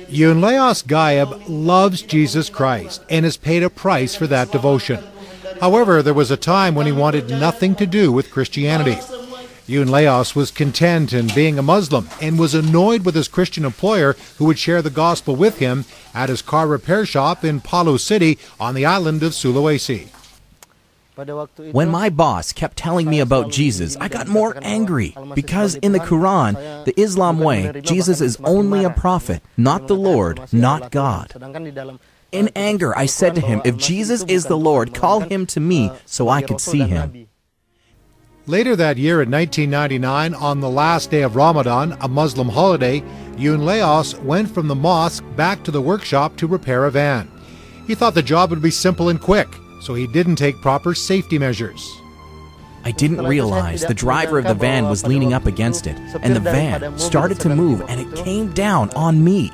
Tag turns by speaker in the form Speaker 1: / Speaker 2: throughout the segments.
Speaker 1: Yunleos Gayab loves Jesus Christ and has paid a price for that devotion. However, there was a time when he wanted nothing to do with Christianity. Yunleos was content in being a Muslim and was annoyed with his Christian employer who would share the gospel with him at his car repair shop in Palu City on the island of Sulawesi.
Speaker 2: When my boss kept telling me about Jesus, I got more angry because in the Quran, the Islam way, Jesus is only a prophet, not the Lord, not God. In anger, I said to him, if Jesus is the Lord, call him to me so I could see him.
Speaker 1: Later that year in 1999, on the last day of Ramadan, a Muslim holiday, Yunleos went from the mosque back to the workshop to repair a van. He thought the job would be simple and quick, so he didn't take proper safety measures.
Speaker 2: I didn't realize the driver of the van was leaning up against it, and the van started to move, and it came down on me.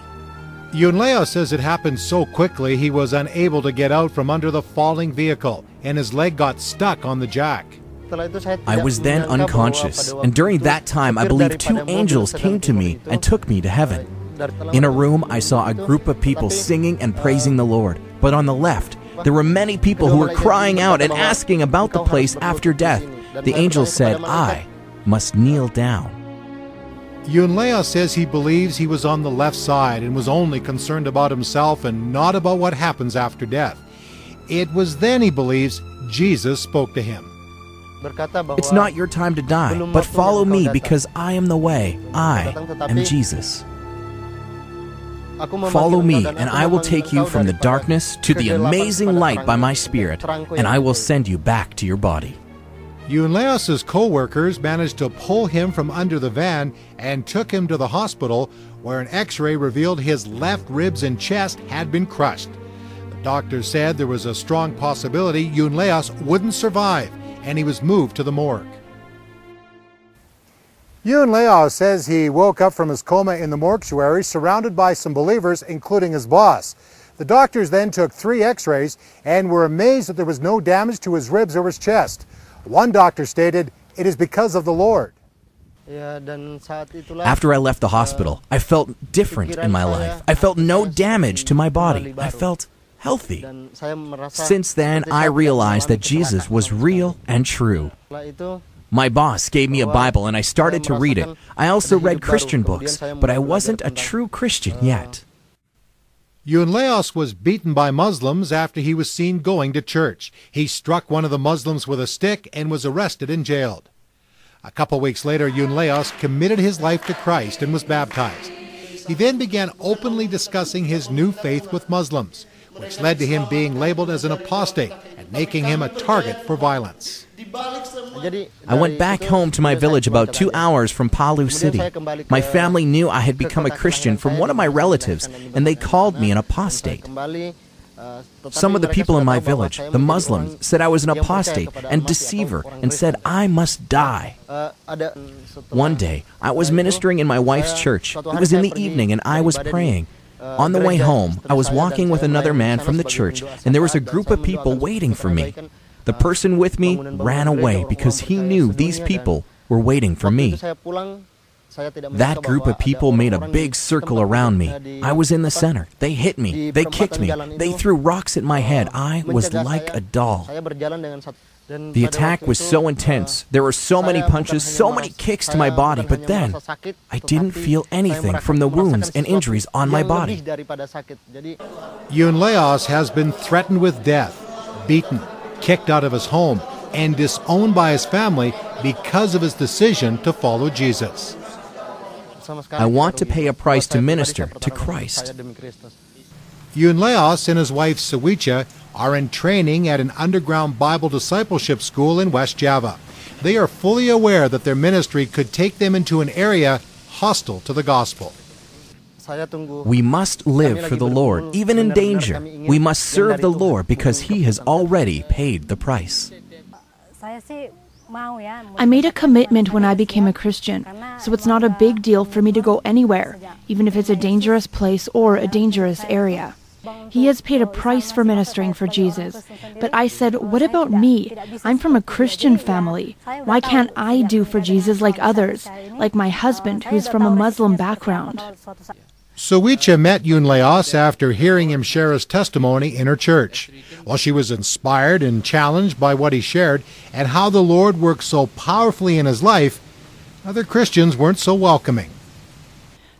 Speaker 1: Yunleos says it happened so quickly he was unable to get out from under the falling vehicle, and his leg got stuck on the jack.
Speaker 2: I was then unconscious, and during that time I believe 2 angels came to me and took me to heaven. In a room, I saw a group of people singing and praising the Lord, but on the left, there were many people who were crying out and asking about the place after death. The angel said, I must kneel down.
Speaker 1: Yunleos says he believes he was on the left side and was only concerned about himself and not about what happens after death. It was then he believes Jesus spoke to him.
Speaker 2: It's not your time to die, but follow me because I am the way. I am Jesus. Follow me, and I will take you from the darkness to the amazing light by my Spirit, and I will send you back to your body.
Speaker 1: Yunleos' co-workers managed to pull him from under the van and took him to the hospital, where an x-ray revealed his left ribs and chest had been crushed. The doctors said there was a strong possibility Yunleos wouldn't survive, and he was moved to the morgue. Yunleos says he woke up from his coma in the mortuary surrounded by some believers, including his boss. The doctors then took 3 x-rays and were amazed that there was no damage to his ribs or his chest. One doctor stated, "It is because of the Lord."
Speaker 2: After I left the hospital, I felt different in my life. I felt no damage to my body. I felt healthy. Since then, I realized that Jesus was real and true. My boss gave me a Bible and I started to read it. I also read Christian books, but I wasn't a true Christian yet.
Speaker 1: Yunleos was beaten by Muslims after he was seen going to church. He struck one of the Muslims with a stick and was arrested and jailed. A couple weeks later, Yunleos committed his life to Christ and was baptized. He then began openly discussing his new faith with Muslims, which led to him being labeled as an apostate and making him a target for violence.
Speaker 2: I went back home to my village about 2 hours from Palu City. My family knew I had become a Christian from one of my relatives, and they called me an apostate. Some of the people in my village, the Muslims, said I was an apostate and deceiver and said I must die. One day, I was ministering in my wife's church. It was in the evening and I was praying. On the way home, I was walking with another man from the church, and there was a group of people waiting for me. The person with me ran away because he knew these people were waiting for me. That group of people made a big circle around me. I was in the center. They hit me. They kicked me. They threw rocks at my head. I was like a doll. The attack was so intense. There were so many punches, so many kicks to my body, but then I didn't feel anything from the wounds and injuries on my body.
Speaker 1: Yunleos has been threatened with death, beaten, kicked out of his home, and disowned by his family because of his decision to follow Jesus.
Speaker 2: I want to pay a price to minister to Christ.
Speaker 1: Yunleos and his wife Sawicha are in training at an underground Bible discipleship school in West Java. They are fully aware that their ministry could take them into an area hostile to the gospel.
Speaker 2: We must live for the Lord, even in danger. We must serve the Lord because He has already paid the price.
Speaker 3: I made a commitment when I became a Christian, so it's not a big deal for me to go anywhere, even if it's a dangerous place or a dangerous area. He has paid a price for ministering for Jesus. But I said, what about me? I'm from a Christian family. Why can't I do for Jesus like others, like my husband, who's from a Muslim background?
Speaker 1: Suicha met Yunleos after hearing him share his testimony in her church. While she was inspired and challenged by what he shared and how the Lord worked so powerfully in his life, other Christians weren't so welcoming.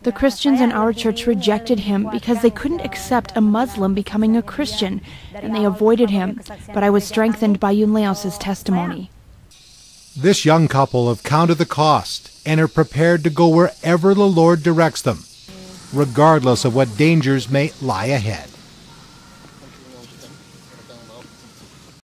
Speaker 3: The Christians in our church rejected him because they couldn't accept a Muslim becoming a Christian, and they avoided him. But I was strengthened by Yunleos' testimony.
Speaker 1: This young couple have counted the cost and are prepared to go wherever the Lord directs them, regardless of what dangers may lie ahead.